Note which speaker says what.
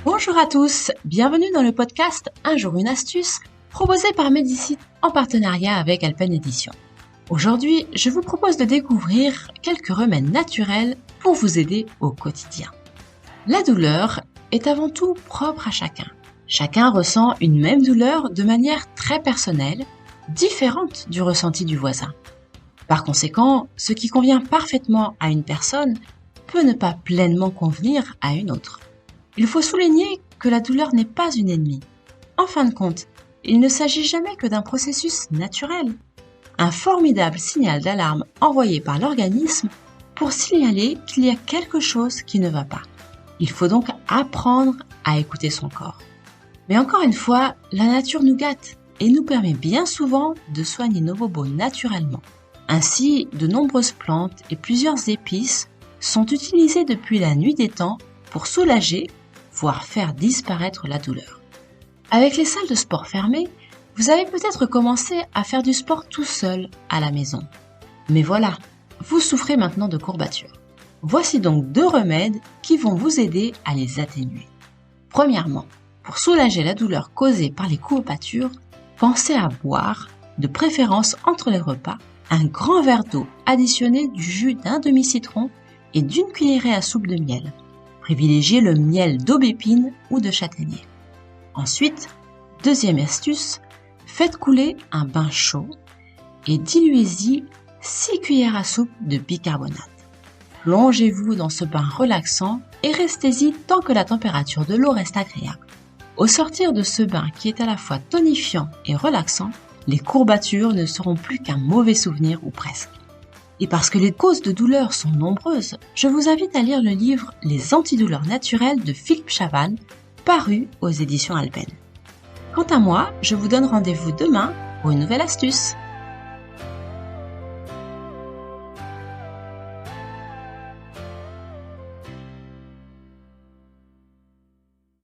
Speaker 1: Bonjour à tous, bienvenue dans le podcast Un jour une astuce proposé par Medicite en partenariat avec Alpen Edition. Aujourd'hui, je vous propose de découvrir quelques remèdes naturels pour vous aider au quotidien. La douleur est avant tout propre à chacun. Chacun ressent une même douleur de manière très personnelle, différente du ressenti du voisin. Par conséquent, ce qui convient parfaitement à une personne peut ne pas pleinement convenir à une autre. Il faut souligner que la douleur n'est pas une ennemie. En fin de compte, il ne s'agit jamais que d'un processus naturel. Un formidable signal d'alarme envoyé par l'organisme pour signaler qu'il y a quelque chose qui ne va pas. Il faut donc apprendre à écouter son corps. Mais encore une fois, la nature nous gâte et nous permet bien souvent de soigner nos bobos naturellement. Ainsi, de nombreuses plantes et plusieurs épices sont utilisées depuis la nuit des temps pour soulager, voire faire disparaître la douleur. Avec les salles de sport fermées, vous avez peut-être commencé à faire du sport tout seul à la maison. Mais voilà, vous souffrez maintenant de courbatures. Voici donc 2 remèdes qui vont vous aider à les atténuer. Premièrement, pour soulager la douleur causée par les courbatures, pensez à boire, de préférence entre les repas, un grand verre d'eau additionné du jus d'un demi-citron et d'une cuillerée à soupe de miel. Privilégiez le miel d'aubépine ou de châtaignier. Ensuite, deuxième astuce, faites couler un bain chaud et diluez-y 6 cuillères à soupe de bicarbonate. Plongez-vous dans ce bain relaxant et restez-y tant que la température de l'eau reste agréable. Au sortir de ce bain qui est à la fois tonifiant et relaxant, les courbatures ne seront plus qu'un mauvais souvenir ou presque. Et parce que les causes de douleur sont nombreuses, je vous invite à lire le livre Les antidouleurs naturelles de Philippe Chavannes, paru aux éditions Alpen. Quant à moi, je vous donne rendez-vous demain pour une nouvelle astuce.